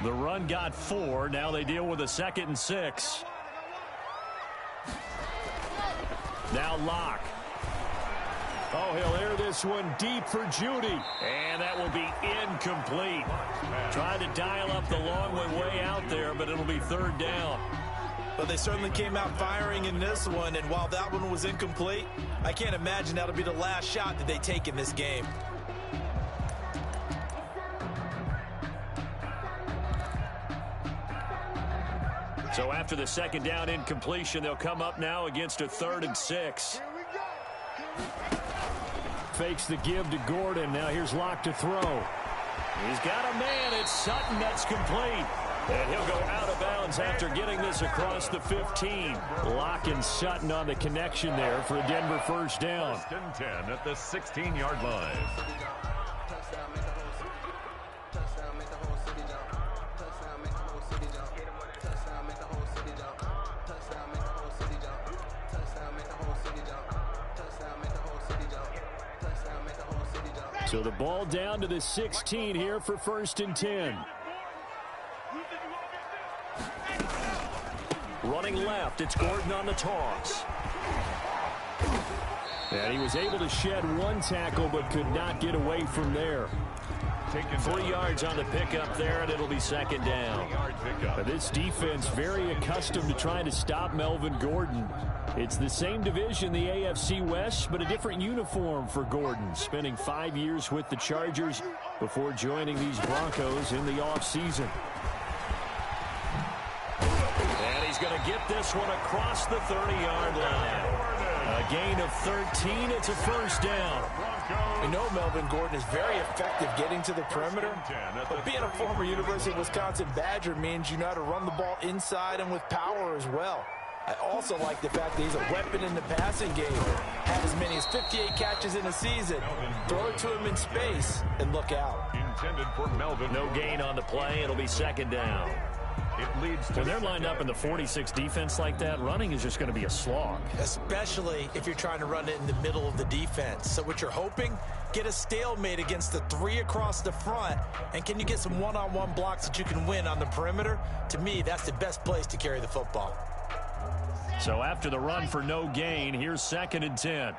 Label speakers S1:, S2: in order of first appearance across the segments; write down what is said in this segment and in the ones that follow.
S1: The run got 4. Now they deal with a 2nd and 6. Now Locke. Oh, he'll air this one deep for Judy. And that will be incomplete. Trying to dial up the long one way out there, but it'll be 3rd down.
S2: But they certainly came out firing in this one, and while that one was incomplete, I can't imagine that'll be the last shot that they take in this game.
S1: So after the 2nd down incompletion, they'll come up now against a 3rd and 6. Fakes the give to Gordon. Now here's Locke to throw. He's got a man. It's Sutton. That's complete. And he'll go out of bounds after getting this across the 15. Locke and Sutton on the connection there for a Denver 1st down.
S3: 1st and 10 at the 16-yard line.
S1: So the ball down to the 16 here for 1st and 10. Running left, it's Gordon on the toss. And he was able to shed 1 tackle but could not get away from there. 3 yards on the pickup there, and it'll be 2nd down. This defense very accustomed to trying to stop Melvin Gordon. It's the same division, the AFC West, but a different uniform for Gordon, spending 5 years with the Chargers before joining these Broncos in the offseason. And he's going to get this one across the 30-yard line. A gain of 13. It's a 1st down.
S2: You know Melvin Gordon is very effective getting to the perimeter, but being a former University of Wisconsin Badger means you know how to run the ball inside and with power as well. I also like the fact that he's a weapon in the passing game. Had as many as 58 catches in a season. Throw it to him in space and look out.
S3: Intended for Melvin.
S1: No gain on the play. It'll be 2nd down.
S3: It leads to
S1: when they're lined up in the 46 defense like that, running is just going to be a slog.
S2: Especially if you're trying to run it in the middle of the defense. So what you're hoping, get a stalemate against the 3 across the front, and can you get some one-on-one blocks that you can win on the perimeter? To me, that's the best place to carry the football.
S1: So after the run for no gain, here's 2nd and 10.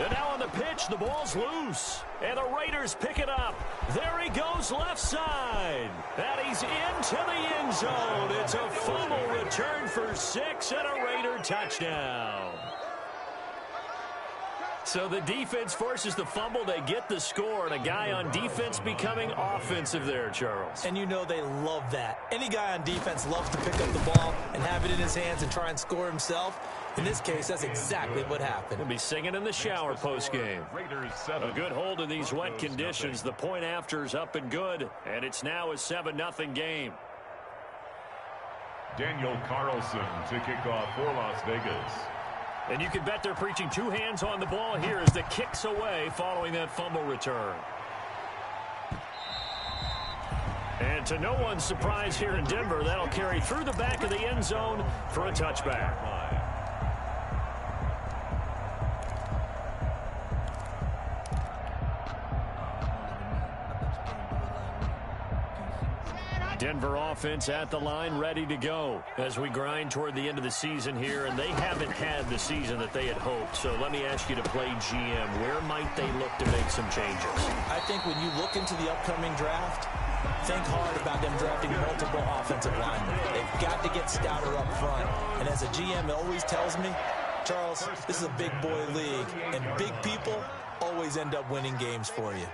S1: And now on the pitch, the ball's loose. And the Raiders pick it up. There he goes left side. And he's into the end zone. It's a fumble return for 6 and a Raider touchdown. So the defense forces the fumble. They get the score, and a guy on defense becoming offensive there, Charles.
S2: And you know they love that. Any guy on defense loves to pick up the ball and have it in his hands and try and score himself. In this case, that's exactly what happened.
S1: He'll be singing in the shower postgame. A good hold in these wet conditions. The point after is up and good, and it's now a 7-0 game.
S3: Daniel Carlson to kick off for Las Vegas.
S1: And you can bet they're preaching 2 hands on the ball here as the kick's away following that fumble return. And to no one's surprise here in Denver, that'll carry through the back of the end zone for a touchback. Denver offense at the line, ready to go as we grind toward the end of the season here, and they haven't had the season that they had hoped. So let me ask you to play GM. Where might they look to make some changes?
S2: I think when you look into the upcoming draft, think hard about them drafting multiple offensive linemen. They've got to get stouter up front. And as a GM always tells me, Charles, this is a big boy league, and big people always end up winning games for you.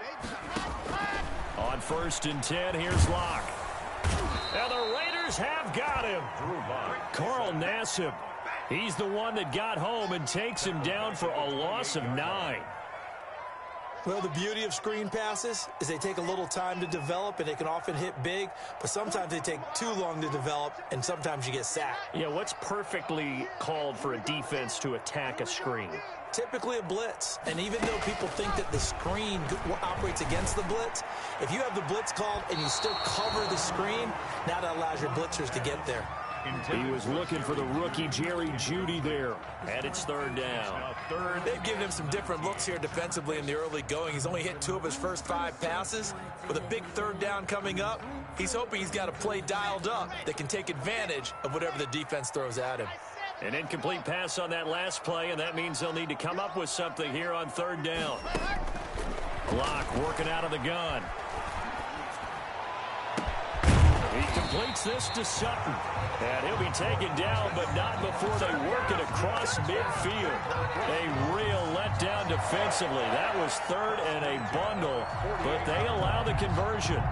S1: On 1st and 10, here's Locke. And the Raiders have got him. Carl Nassib. He's the one that got home and takes him down for a loss of 9.
S2: Well, the beauty of screen passes is they take a little time to develop, and they can often hit big, but sometimes they take too long to develop, and sometimes you get sacked.
S1: Yeah, what's perfectly called for a defense to attack a screen?
S2: Typically a blitz, and even though people think that the screen operates against the blitz, if you have the blitz called and you still cover the screen, now that allows your blitzers to get there.
S1: He was looking for the rookie Jerry Jeudy there. And it's third down.
S2: They've given him some different looks here defensively in the early going. He's only hit 2 of his first 5 passes. With a big third down coming up, he's hoping he's got a play dialed up that can take advantage of whatever the defense throws at him.
S1: An incomplete pass on that last play, and that means they'll need to come up with something here on third down. Clock working out of the gun. He completes this to Sutton. And he'll be taken down, but not before they work it across midfield. A real letdown defensively. That was third and a bundle, but they allow the conversion.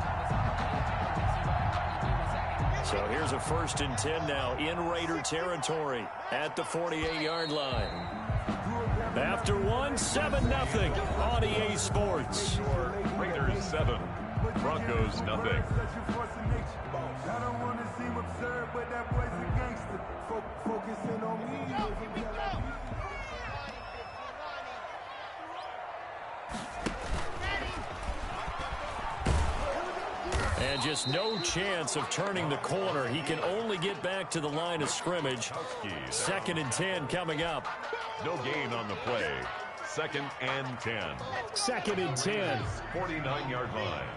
S1: So here's a 1st and 10 now in Raider territory at the 48-yard line. After 7-0 on EA Sports.
S3: Raiders 7, Broncos nothing.
S4: I don't want to seem absurd, but that boy's a gangster. Focusing on me.
S1: And just no chance of turning the corner. He can only get back to the line of scrimmage. 2nd and 10 coming up.
S3: No gain on the play. 2nd and 10.
S1: 2nd and 10.
S3: 49-yard line.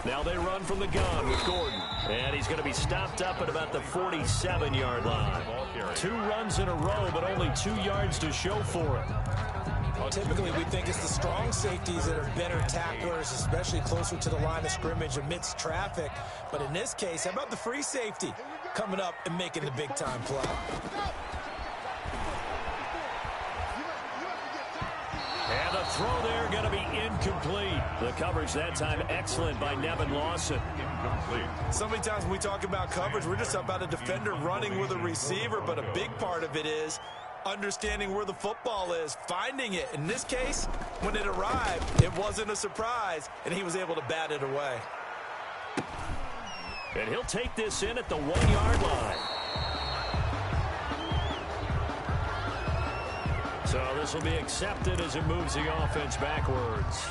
S1: Now they run from the gun with Gordon. And he's going to be stopped up at about the 47-yard line. 2 runs in a row, but only 2 yards to show for it.
S2: Typically, we think it's the strong safeties that are better tacklers, especially closer to the line of scrimmage amidst traffic. But in this case, how about the free safety coming up and making the big-time play?
S1: And the throw there going to be incomplete. The coverage that time excellent by Nevin Lawson.
S3: Incomplete.
S2: So many times when we talk about coverage, we're just about a defender running with a receiver, but a big part of it is understanding where the football is, finding it. In this case, when it arrived, it wasn't a surprise, and he was able to bat it away.
S1: And he'll take this in at the 1-yard line. So this will be accepted as it moves the offense backwards.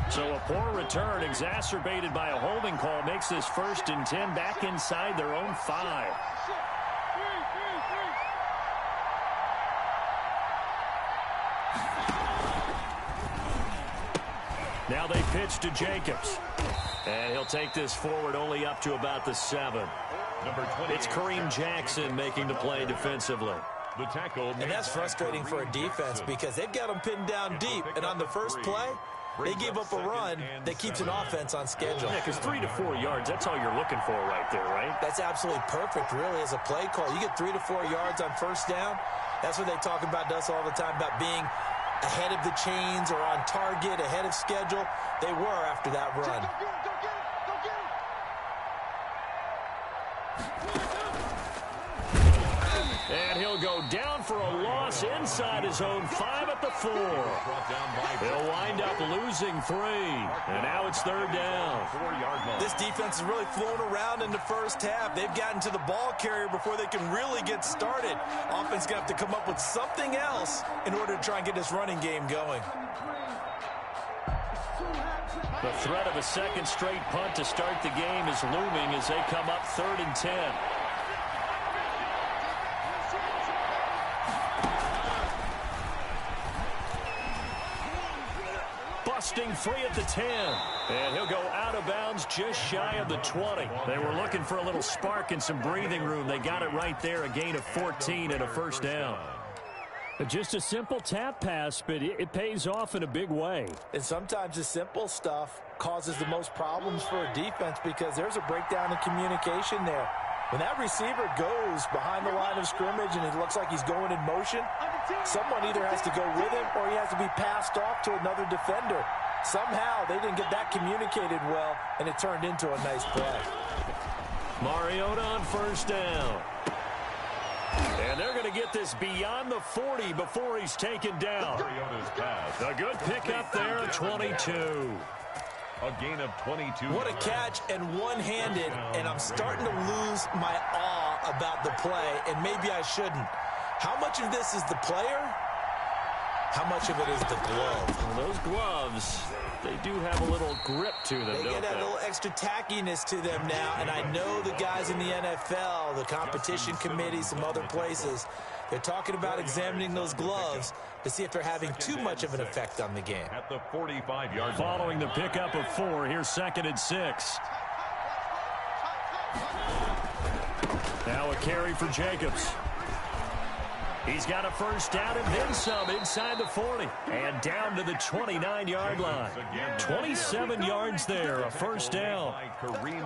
S1: So a poor return exacerbated by a holding call makes this 1st and 10 back inside their own 5. Now they pitch to Jacobs. And he'll take this forward only up to about the 7. It's Kareem Jackson making the play defensively.
S3: The tackle.
S2: And that's frustrating for a defense because they've got them pinned down deep. And on the first play, they give up a run that keeps an offense on schedule.
S1: Yeah, because 3 to 4 yards, that's all you're looking for right there, right?
S2: That's absolutely perfect, really, as a play call. You get 3 to 4 yards on first down. That's what they talk about to us all the time, about being ahead of the chains or on target, ahead of schedule. They were after that run.
S1: And he'll go down for a loss inside his own 5 at the 4. They'll wind up losing 3. And now it's third down.
S2: This defense has really flown around in the first half. They've gotten to the ball carrier before they can really get started. Offense going to have to come up with something else in order to try and get this running game going.
S1: The threat of a second straight punt to start the game is looming as they come up 3rd and 10. Busting free at the 10. And he'll go out of bounds just shy of the 20. They were looking for a little spark and some breathing room. They got it right there, a gain of 14 and a first down. Just a simple tap pass, but it pays off in a big way.
S2: And sometimes the simple stuff causes the most problems for a defense because there's a breakdown in communication there. When that receiver goes behind the line of scrimmage and it looks like he's going in motion, someone either has to go with him or he has to be passed off to another defender. Somehow they didn't get that communicated well, and it turned into a nice play.
S1: Mariota on first down. And they're going to get this beyond the 40 before he's taken down. A good pickup there at 22.
S3: A gain of 22.
S2: What a catch, and one-handed, and I'm starting to lose my awe about the play, and maybe I shouldn't. How much of this is the player? How much of it is the glove?
S1: Well, those gloves, they do have a little grip to them,
S2: They
S1: don't
S2: get that little extra tackiness to them now, and I know the guys in the NFL, the competition committee, some other places, they're talking about examining those gloves to see if they're having too much of an effect on the game.
S3: At the 45-yard line.
S1: Following the pickup of 4, here's 2nd and 6. Now a carry for Jacobs. He's got a first down and then some inside the 40. And down to the 29-yard line. 27 yards there, a first down.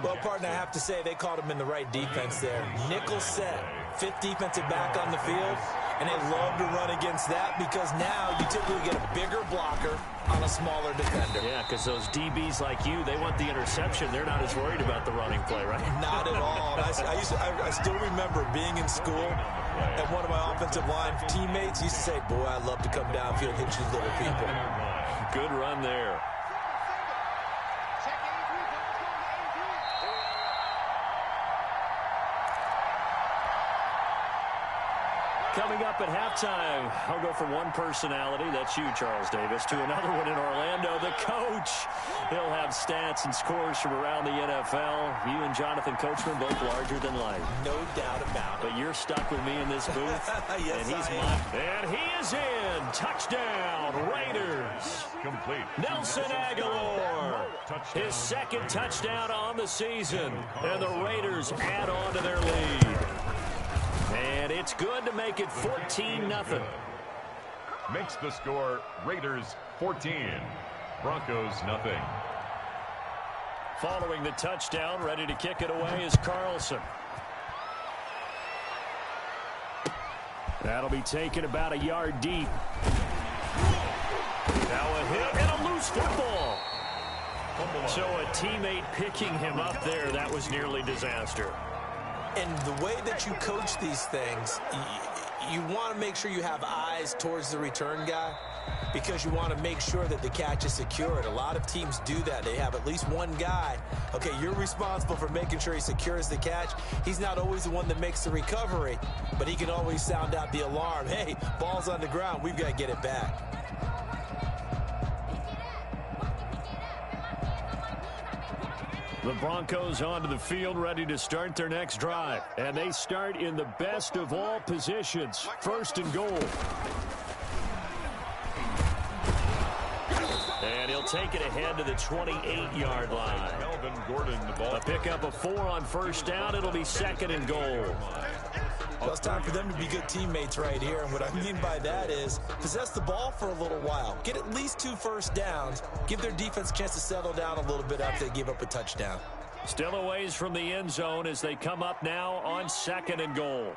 S2: Well, partner, I have to say they caught him in the right defense there. Nickel set, 5th defensive back on the field, and they love to run against that because now you typically get a bigger blocker on a smaller defender.
S1: Yeah, because those DBs like you, they want the interception. They're not as worried about the running play, right?
S2: Not at all. I still remember being in school, and one of my offensive line teammates used to say, boy, I'd love to come downfield and hit you little people.
S1: Good run there. Coming up at halftime, I'll go from one personality, that's you, Charles Davis, to another one in Orlando, the coach. He'll have stats and scores from around the NFL. You and Jonathan Coachman, both larger than life.
S2: No doubt about it.
S1: But you're stuck with me in this booth.
S2: Yes,
S1: and he's
S2: I am.
S1: And he is in. Touchdown, Raiders.
S3: Complete.
S1: Nelson Aguilar. His 2nd touchdown on the season. And the Raiders add on to their lead. And it's good to make it 14-0.
S3: Makes the score Raiders 14. Broncos nothing.
S1: Following the touchdown, ready to kick it away is Carlson. That'll be taken about a yard deep. Now a hit and a loose football. So a teammate picking him up there, that was nearly disaster.
S2: And the way that you coach these things, you want to make sure you have eyes towards the return guy because you want to make sure that the catch is secured. A lot of teams do that. They have at least one guy. Okay, you're responsible for making sure he secures the catch. He's not always the one that makes the recovery, but he can always sound out the alarm. Hey, ball's on the ground. We've got to get it back.
S1: The Broncos onto the field, ready to start their next drive. And they start in the best of all positions, 1st and goal. And he'll take it ahead to the 28-yard line.
S3: Melvin Gordon, the ball.
S1: A pickup of 4 on first down. It'll be 2nd and goal.
S2: Well, it's time for them to be good teammates right here. And what I mean by that is possess the ball for a little while. Get at least 2 first downs. Give their defense a chance to settle down a little bit after they give up a touchdown.
S1: Still a ways from the end zone as they come up now on 2nd and goal.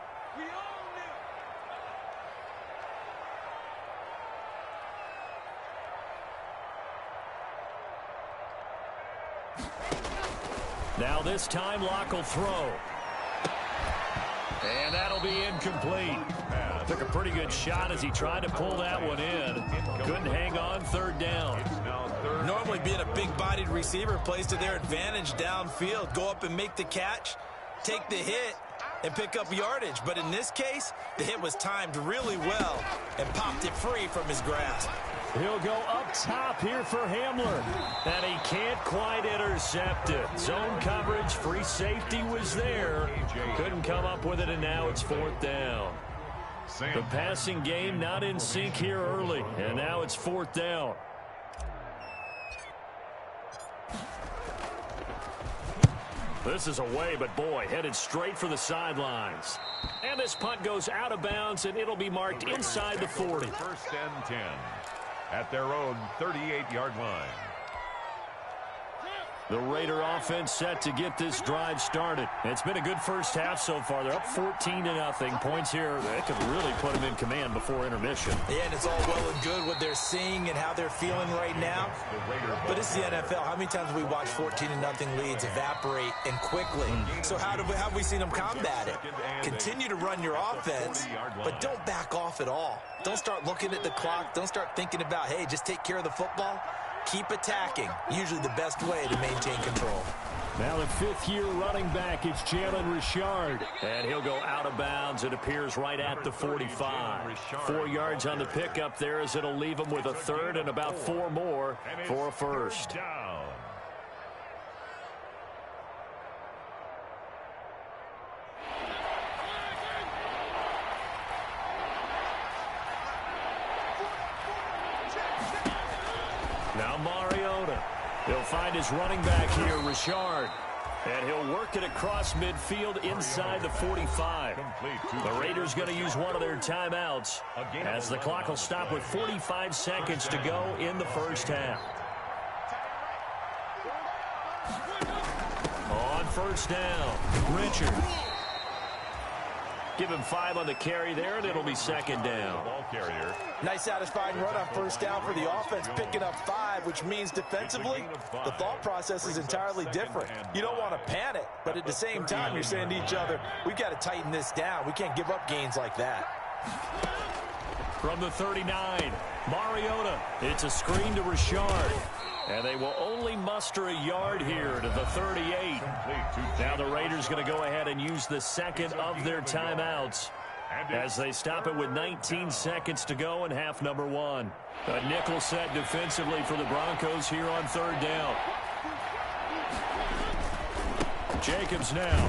S1: Now this time Locke will throw. And that'll be incomplete. Took a pretty good shot as he tried to pull that one in. Couldn't hang on, 3rd down.
S2: Normally being a big-bodied receiver plays to their advantage downfield. Go up and make the catch, take the hit, and pick up yardage. But in this case, the hit was timed really well and popped it free from his grasp.
S1: He'll go up top here for Hamler. And he can't quite intercept it. Zone coverage, free safety was there. Couldn't come up with it, and now it's 4th down. The passing game not in sync here early, and now it's 4th down. This is away, but boy, headed straight for the sidelines. And this punt goes out of bounds, and it'll be marked inside the 40.
S3: 1st and 10 at their own 38-yard line.
S1: The Raider offense set to get this drive started. It's been a good first half so far. They're up 14-0. Points here that could really put them in command before intermission.
S2: Yeah, and it's all well and good what they're seeing and how they're feeling right now. But it's the NFL. How many times have we watched 14-0 leads evaporate and quickly? So how have we seen them combat it? Continue to run your offense, but don't back off at all. Don't start looking at the clock. Don't start thinking about, hey, just take care of the football. keep attacking. Usually the best way to maintain control.
S1: Now the fifth-year running back is Jalen Richard. And he'll go out of bounds. It appears right at the 45. 4 yards on the pickup there as it'll leave him with a third and about 4 more for a first. Now Mariota. He'll find his running back here, Richard. And he'll work it across midfield inside the 45. The Raiders going to use one of their timeouts as the clock will stop with 45 seconds to go in the first half. On first down, Richard. Give him 5 on the carry there, and it'll be second down.
S2: Nice satisfying run on first down for the offense, picking up 5, which means defensively, the thought process is entirely different. You don't want to panic, but at the same time, you're saying to each other, we've got to tighten this down. We can't give up gains like that.
S1: From the 39, Mariota. It's a screen to Richard. And they will only muster a yard here to the 38. Now the Raiders going to go ahead and use the second of their timeouts as they stop it with 19 seconds to go in half number 1. A nickel set defensively for the Broncos here on third down. Jacobs now.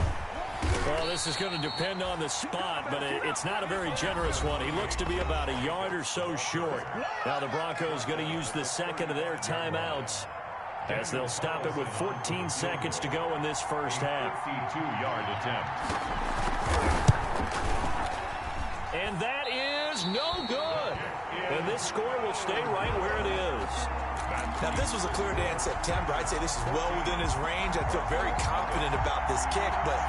S1: Well, this is going to depend on the spot, but it's not a very generous one. He looks to be about a yard or so short. Now the Broncos going to use the second of their timeouts as they'll stop it with 14 seconds to go in this first half.
S3: 52-yard attempt.
S1: And that is no good. And this score will stay right where it is.
S2: Now, if this was a clear day in September, I'd say this is well within his range. I feel very confident about this kick, but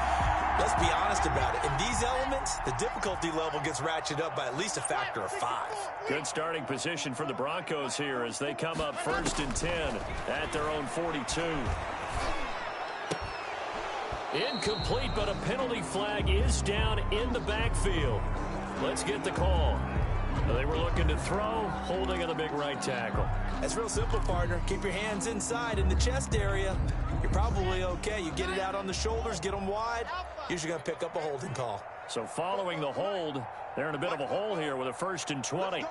S2: let's be honest about it. In these elements, the difficulty level gets ratcheted up by at least a factor of 5.
S1: Good starting position for the Broncos here as they come up 1st and 10 at their own 42. Incomplete, but a penalty flag is down in the backfield. Let's get the call. They were looking to throw, holding on the big right tackle.
S2: That's real simple, partner. Keep your hands inside in the chest area. You're probably okay. You get it out on the shoulders, get them wide. Usually going to pick up a holding call.
S1: So following the hold, they're in a bit of a hole here with a 1st and 20.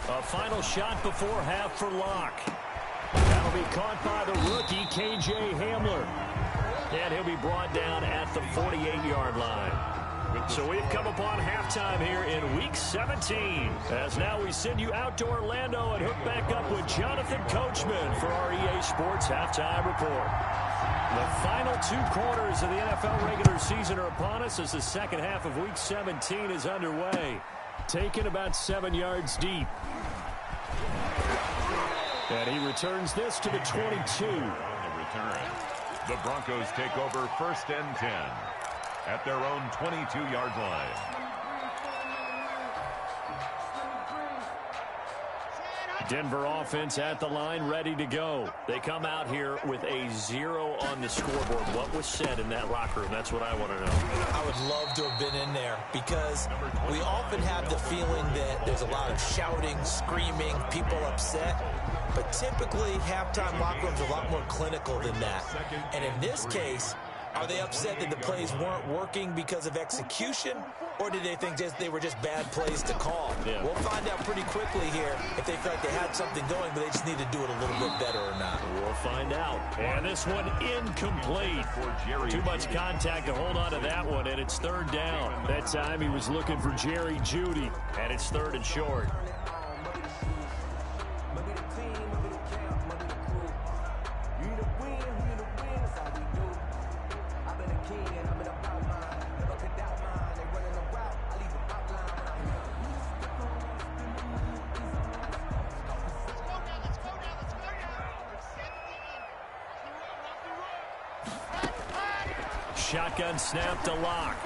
S1: A final shot before half for Locke. That'll be caught by the rookie, K.J. Hamler. And he'll be brought down at the 48-yard line. So we've come upon halftime here in Week 17. As now we send you out to Orlando and hook back up with Jonathan Coachman for our EA Sports Halftime Report. The final 2 quarters of the NFL regular season are upon us as the second half of Week 17 is underway. Taken about 7 yards deep. And he returns this to the 22.
S3: On the return, the Broncos take over 1st and 10. At their own 22-yard line.
S1: Denver offense at the line, ready to go. They come out here with a 0 on the scoreboard. What was said in that locker room? That's what I want to know.
S2: I would love to have been in there because we often have the feeling that there's a lot of shouting, screaming, people upset. But typically, halftime locker rooms are a lot more clinical than that. And in this case, are they upset that the plays weren't working because of execution, or did they think they were just bad plays to call?
S1: Yeah.
S2: We'll find out pretty quickly here if they felt they had something going, but they just need to do it a little bit better or not.
S1: We'll find out. And this one incomplete. Too much contact to hold on to that one, and it's 3rd down. That time he was looking for Jerry Jeudy, and it's 3rd and short. Shotgun snap to Locke.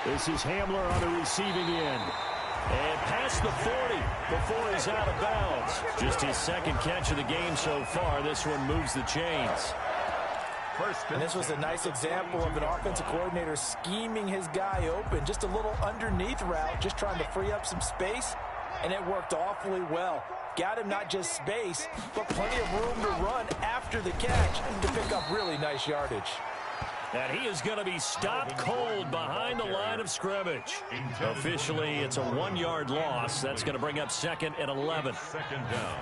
S1: This is Hamler on the receiving end. And past the 40 before he's out of bounds. Just his 2nd catch of the game so far. This one moves the chains.
S2: And this was a nice example of an offensive coordinator scheming his guy open. Just a little underneath route, just trying to free up some space. And it worked awfully well. got him not just space, but plenty of room to run after the catch to pick up really nice yardage.
S1: And he is going to be stopped cold behind the line of scrimmage. Officially, it's a 1-yard loss. That's going to bring up 2nd and 11.
S3: Second down.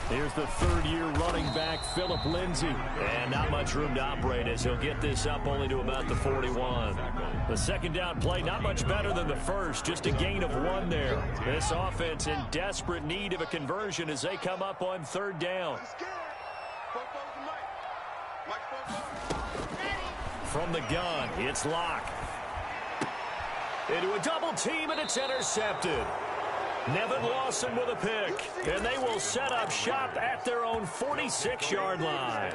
S1: Here's the third-year running back, Phillip Lindsay. And not much room to operate as he'll get this up only to about the 41. The second down play, not much better than the first, just a gain of 1 there. This offense in desperate need of a conversion as they come up on 3rd down. From the gun, it's Locke. Into a double team, and it's intercepted. Nevin Lawson with a pick, and they will set up shop at their own 46-yard line.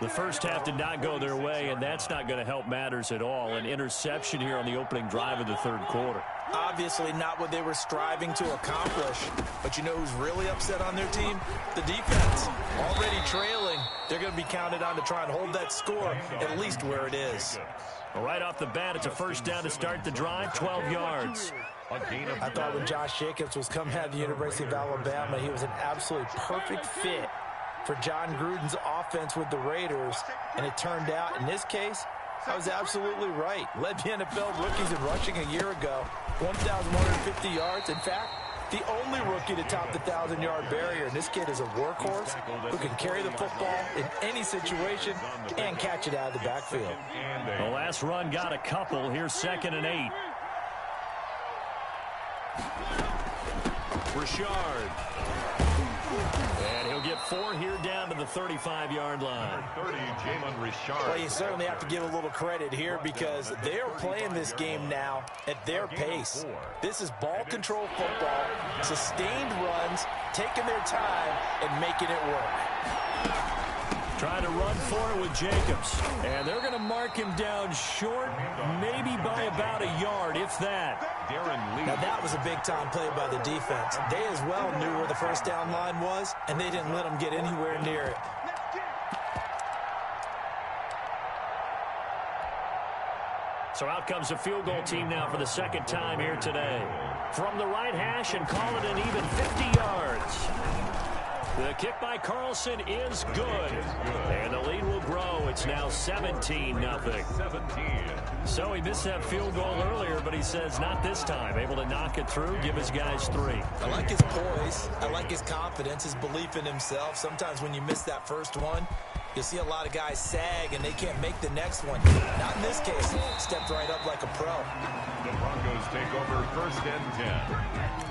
S1: The first half did not go their way, and that's not going to help matters at all. An interception here on the opening drive of the third quarter.
S2: Obviously not what they were striving to accomplish. But you know who's really upset on their team? The defense. Already trailing. They're going to be counted on to try and hold that score at least where it is.
S1: Right off the bat, it's a first down to start the drive, 12 yards.
S2: I thought when Josh Jacobs was coming out of the University of Alabama, he was an absolutely perfect fit for John Gruden's offense with the Raiders. And it turned out, in this case, I was absolutely right. Led the NFL rookies in rushing a year ago, 1,150 yards. In fact, the only rookie to top the 1,000-yard barrier. And this kid is a workhorse who can carry the football in any situation and catch it out of the backfield.
S1: The last run got a couple. Here's 2nd and 8. Richard. And he'll get 4 here down to the 35-yard line.
S3: 30, Jalen Richard.
S2: Well, you certainly have to give a little credit here because they're playing this game now at their pace. This is ball control football, sustained runs, taking their time, and making it work.
S1: Trying to run for it with Jacobs. And they're going to mark him down short, maybe by about a yard, if that.
S2: Now, that was a big-time play by the defense. They as well knew where the first down line was, and they didn't let them get anywhere near it.
S1: So out comes the field goal team now for the second time here today. From the right hash and call it an even 50 yards. The kick by Carlson is good. And the lead will grow. It's now 17-0. So he missed that field goal earlier, but he says not this time. Able to knock it through, give his guys 3.
S2: I like his poise. I like his confidence, his belief in himself. Sometimes when you miss that first one, you'll see a lot of guys sag and they can't make the next one. Not in this case. Stepped right up like a pro.
S3: The Broncos take over 1st and 10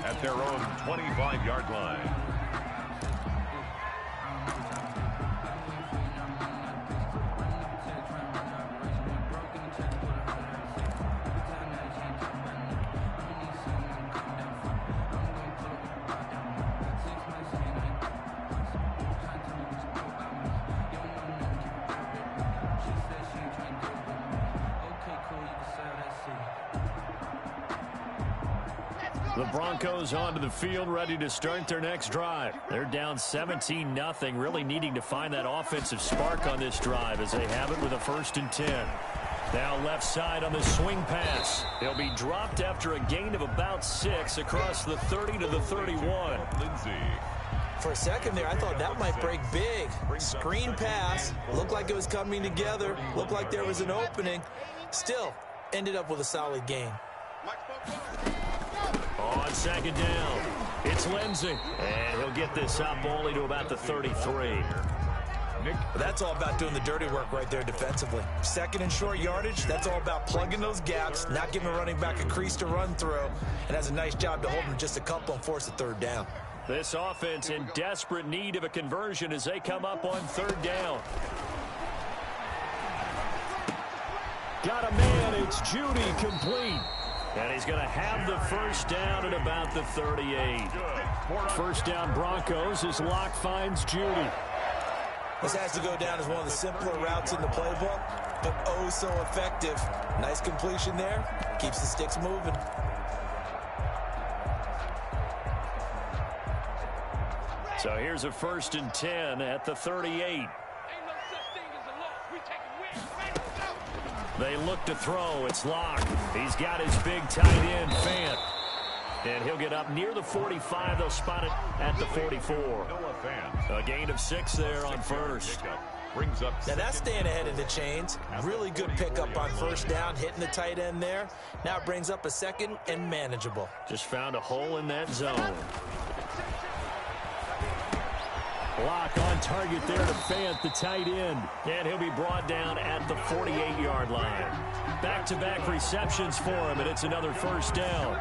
S3: at their own 25-yard line.
S1: The Broncos onto the field, ready to start their next drive. They're down 17-0, really needing to find that offensive spark on this drive as they have it with a 1st and 10. Now left side on the swing pass. He'll be dropped after a gain of about 6 across the 30 to the 31.
S3: Lindsay.
S2: For a second there, I thought that might break big. Screen pass. Looked like it was coming together. Looked like there was an opening. Still, ended up with a solid gain.
S1: On 2nd down, it's Lindsay. And he'll get this up only to about the 33.
S2: That's all about doing the dirty work right there defensively. 2nd and short yardage, that's all about plugging those gaps, not giving a running back a crease to run through, and has a nice job to hold him just a couple and force a 3rd down.
S1: This offense in desperate need of a conversion as they come up on 3rd down. Got a man, it's Judy, complete. And he's going to have the first down at about the 38. First down Broncos as Locke finds Judy.
S2: This has to go down as one of the simpler routes in the playbook, but oh so effective. Nice completion there. Keeps the sticks moving.
S1: So here's a 1st and 10 at the 38. They look to throw. It's Locke. He's got his big tight end, Fant. And he'll get up near the 45. They'll spot it at the 44. A gain of 6 there on first.
S3: Brings up
S2: now that's staying ahead of the chains. Really good pickup on first down, hitting the tight end there. Now it brings up a second and manageable.
S1: Just found a hole in that zone. Block on target there to Fant, the tight end. And he'll be brought down at the 48-yard line. Back-to-back receptions for him, and it's another first down.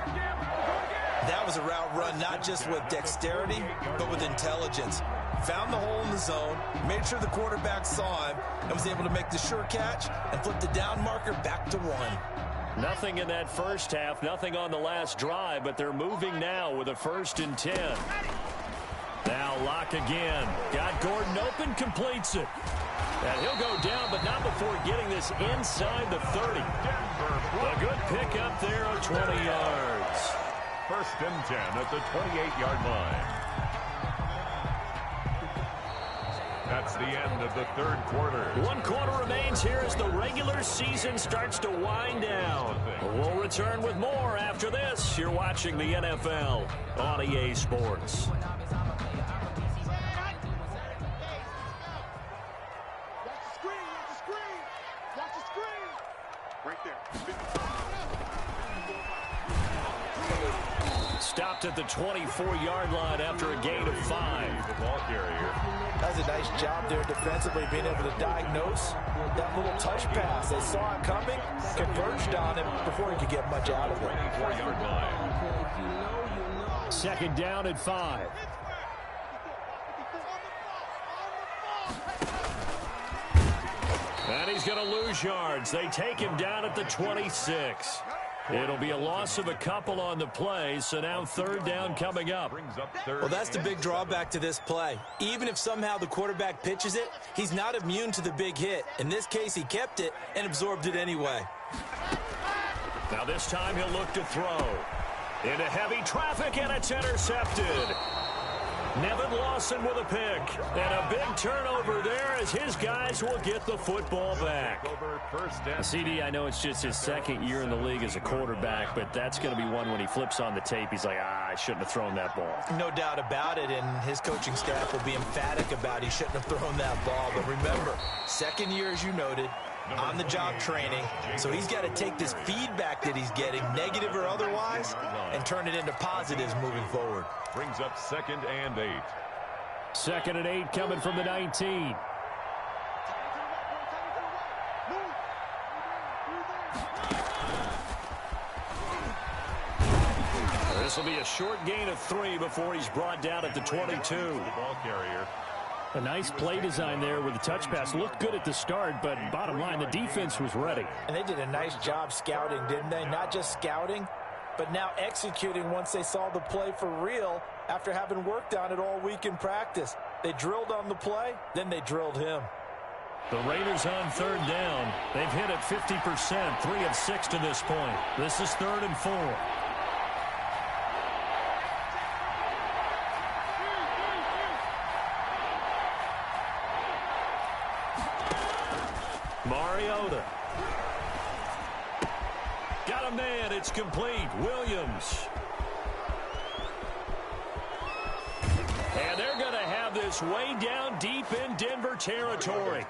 S2: That was a route run, not just with dexterity, but with intelligence. Found the hole in the zone, made sure the quarterback saw him, and was able to make the sure catch and flip the down marker back to 1.
S1: Nothing in that first half, nothing on the last drive, but they're moving now with a 1st and 10. Now Locke again. Got Gordon open, completes it. And he'll go down, but not before getting this inside the 30. A good pickup there of 20 yards.
S3: 1st and 10 at the 28-yard line. That's the end of the 3rd quarter. 1
S1: quarter remains here as the regular season starts to wind down. We'll return with more after this. You're watching the NFL on EA Sports. Stopped at the 24-yard line after a gain of 5.
S3: The ball carrier.
S2: That was a nice job there defensively, being able to diagnose that little touch pass. They saw it coming, converged on it before he could get much out of it.
S3: 24-yard line.
S1: 2nd down at 5. And he's going to lose yards. They take him down at the 26. It'll be a loss of a couple on the play, so now 3rd down coming up.
S2: Well, that's the big drawback to this play. Even if somehow the quarterback pitches it, he's not immune to the big hit. In this case, he kept it and absorbed it anyway.
S1: Now this time he'll look to throw. Into heavy traffic, and it's intercepted. Nevin Lawson with a pick. And a big turnover there as his guys will get the football back. CD, I know it's just his 2nd year in the league as a quarterback, but that's going to be one when he flips on the tape. He's like, I shouldn't have thrown that ball.
S2: No doubt about it, and his coaching staff will be emphatic about he shouldn't have thrown that ball. But remember, 2nd year, as you noted, on-the-job training, so he's got to take this feedback that he's getting, negative or otherwise, and turn it into positives moving forward.
S3: Brings up 2nd and 8.
S1: 2nd and 8 coming from the 19. This will be a short gain of 3 before he's brought down at the 22.
S3: The ball carrier.
S1: A nice play design there with the touch pass. Looked good at the start, but bottom line, the defense was ready.
S2: And they did a nice job scouting, didn't they? Not just scouting, but now executing once they saw the play for real after having worked on it all week in practice. They drilled on the play, then they drilled him.
S1: The Raiders on 3rd down. They've hit it 50%, 3 of 6 to this point. This is 3rd and 4. Mariota. Got a man. It's complete. Williams. And they're going to have this way down deep in Denver territory.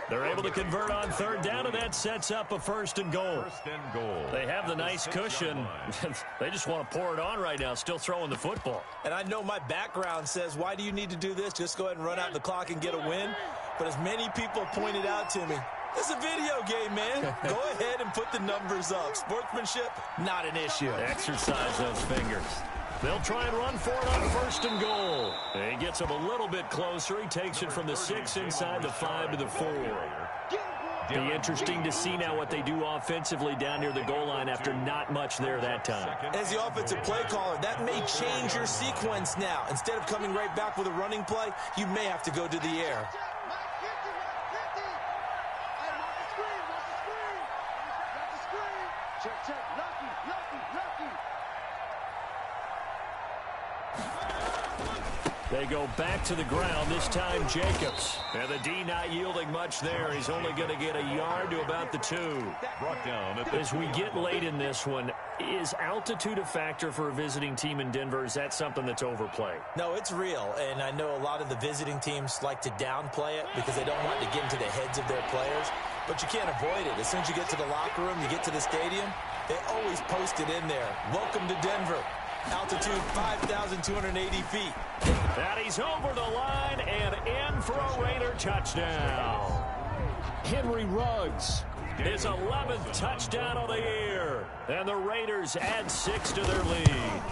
S1: They're able to convert on 3rd down, and that sets up a 1st and goal.
S3: 1st and goal.
S1: They have the nice cushion. They just want to pour it on right now, still throwing the football.
S2: And I know my background says, why do you need to do this? Just go ahead and run out the clock and get a win. But as many people pointed out to me, it's a video game, man. Go ahead and put the numbers up. Sportsmanship, not an issue.
S1: Exercise those fingers. They'll try and run for it on 1st and goal. He gets him a little bit closer. He takes it from the 6 inside the 5 to the 4. Be interesting to see now what they do offensively down near the goal line after not much there that time.
S2: As the offensive play caller, that may change your sequence now. Instead of coming right back with a running play, you may have to go to the air.
S1: They go back to the ground, this time Jacobs. And the D not yielding much there. He's only going to get a yard to about the 2.
S3: Brought down at the
S1: As we get late in this one, is altitude a factor for a visiting team in Denver? Is that something that's overplayed?
S2: No, it's real, and I know a lot of the visiting teams like to downplay it because they don't want to get into the heads of their players, but you can't avoid it. As soon as you get to the locker room, you get to the stadium, they always post it in there. Welcome to Denver. Altitude 5,280 feet.
S1: And he's over the line and in for a Raider touchdown. Henry Ruggs, his 11th touchdown of the year. And the Raiders add 6 to their lead.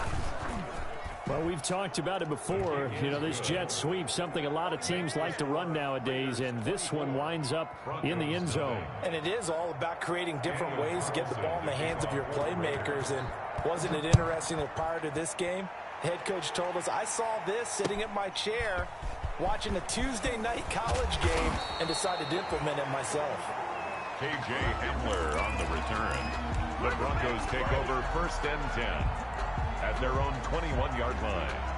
S1: Well, we've talked about it before. You know, this jet sweep, something a lot of teams like to run nowadays, and this one winds up in the end zone.
S2: And it is all about creating different ways to get the ball in the hands of your playmakers. And wasn't it interesting that prior to this game, the head coach told us, I saw this sitting at my chair watching a Tuesday night college game and decided to implement it myself.
S3: K.J. Hamler on the return. The Broncos take over 1st and 10 at their own 21-yard line.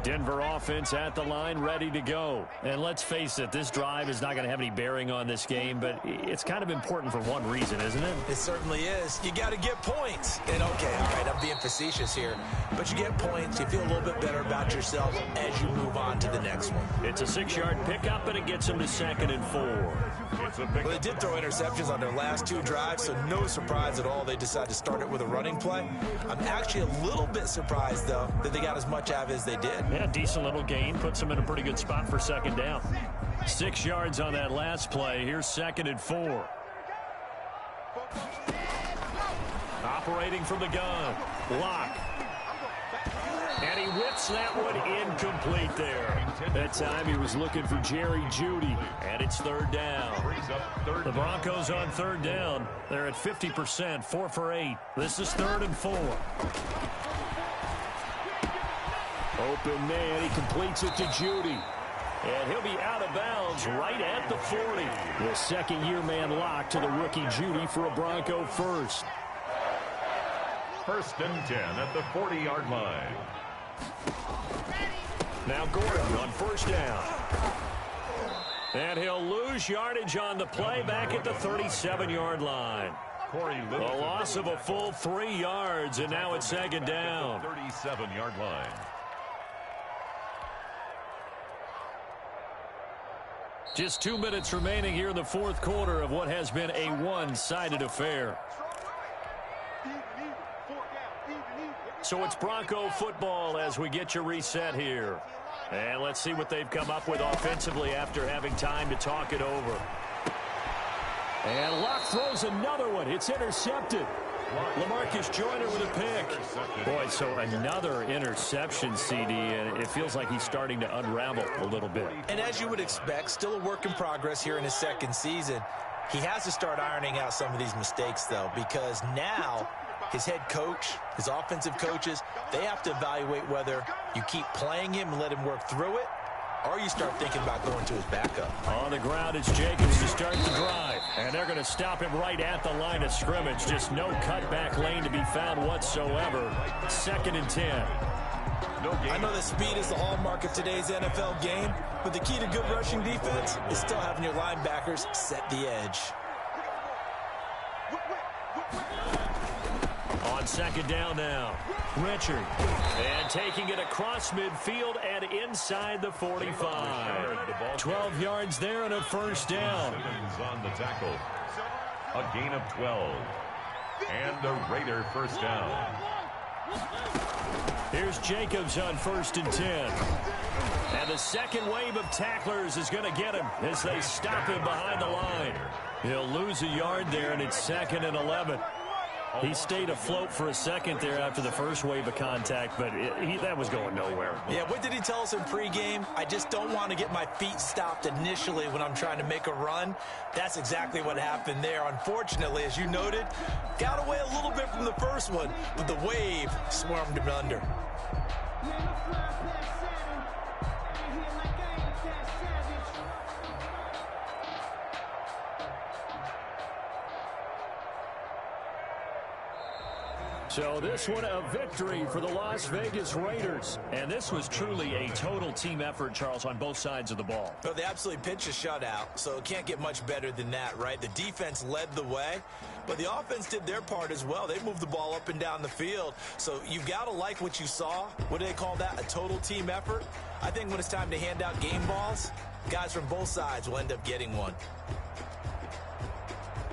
S1: Denver offense at the line, ready to go. And let's face it, this drive is not going to have any bearing on this game, but it's kind of important for one reason, isn't it?
S2: It certainly is. You got to get points. And okay, all right, I'm being facetious here, but you get points, you feel a little bit better about yourself as you move on to the next one.
S1: It's a 6-yard pickup, and it gets them to 2nd and 4.
S2: Well, they did throw interceptions on their last 2 drives, so no surprise at all they decided to start it with a running play. I'm actually a little bit surprised, though, that they got as much out of it as they did.
S1: Yeah, decent little gain. Puts them in a pretty good spot for 2nd down. 6 yards on that last play. Here's 2nd and 4. Operating from the gun. Lock. And he whips that one incomplete there. That time he was looking for Jerry Jeudy. And it's 3rd down. The Broncos on 3rd down. They're at 50%, 4 for 8. This is 3rd and 4. Open man, he completes it to Jeudy. And he'll be out of bounds right at the 40. The second-year man lock to the rookie Jeudy for a Bronco first.
S3: 1st and 10 at the 40-yard line.
S1: Now Gordon on 1st down. And he'll lose yardage on the play back at the 37-yard line. A loss of a full 3 yards, and now it's 2nd down.
S3: 37-yard line.
S1: Just 2 minutes remaining here in the 4th quarter of what has been a one-sided affair. So it's Bronco football as we get you reset here. And let's see what they've come up with offensively after having time to talk it over. And Locke throws another one. It's intercepted. LaMarcus Joyner with a pick. Boy, so another interception, CD, and it feels like he's starting to unravel a little bit.
S2: And as you would expect, still a work in progress here in his 2nd season. He has to start ironing out some of these mistakes, though, because now his head coach, his offensive coaches, they have to evaluate whether you keep playing him and let him work through it, or you start thinking about going to his backup.
S1: On the ground, it's Jacobs to start the drive. And they're going to stop him right at the line of scrimmage. Just no cutback lane to be found whatsoever. 2nd and 10.
S2: I know that speed is the hallmark of today's NFL game, but the key to good rushing defense is still having your linebackers set the edge.
S1: On 2nd down now, Richard. And taking it across midfield and inside the 45. 12 yards there and a 1st down.
S3: Simmons on the tackle. A gain of 12. And a Raider 1st down.
S1: Here's Jacobs on 1st and 10. And the second wave of tacklers is going to get him as they stop him behind the line. He'll lose a yard there, and it's 2nd and 11. He stayed afloat for a second there after the first wave of contact, but that was going nowhere.
S2: Yeah, what did he tell us in pregame? I just don't want to get my feet stopped initially when I'm trying to make a run. That's exactly what happened there. Unfortunately, as you noted, got away a little bit from the first one, but the wave swarmed him under.
S1: So this one a victory for the Las Vegas Raiders. And this was truly a total team effort, Charles, on both sides of the ball.
S2: Well, they absolutely pitched a shutout, so it can't get much better than that, right? The defense led the way, but the offense did their part as well. They moved the ball up and down the field, so you've got to like what you saw. What do they call that? A total team effort? I think when it's time to hand out game balls, guys from both sides will end up getting one.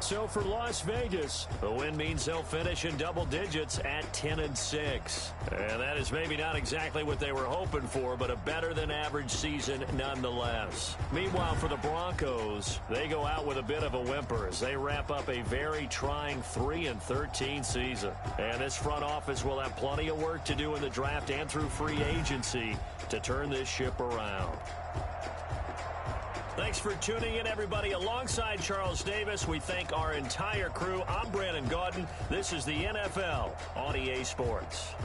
S1: So for Las Vegas, the win means they'll finish in double digits at 10-6. And that is maybe not exactly what they were hoping for, but a better than average season nonetheless. Meanwhile, for the Broncos, they go out with a bit of a whimper as they wrap up a very trying 3-13 season. And this front office will have plenty of work to do in the draft and through free agency to turn this ship around. Thanks for tuning in, everybody. Alongside Charles Davis, we thank our entire crew. I'm Brandon Gaudin. This is the NFL on EA Sports.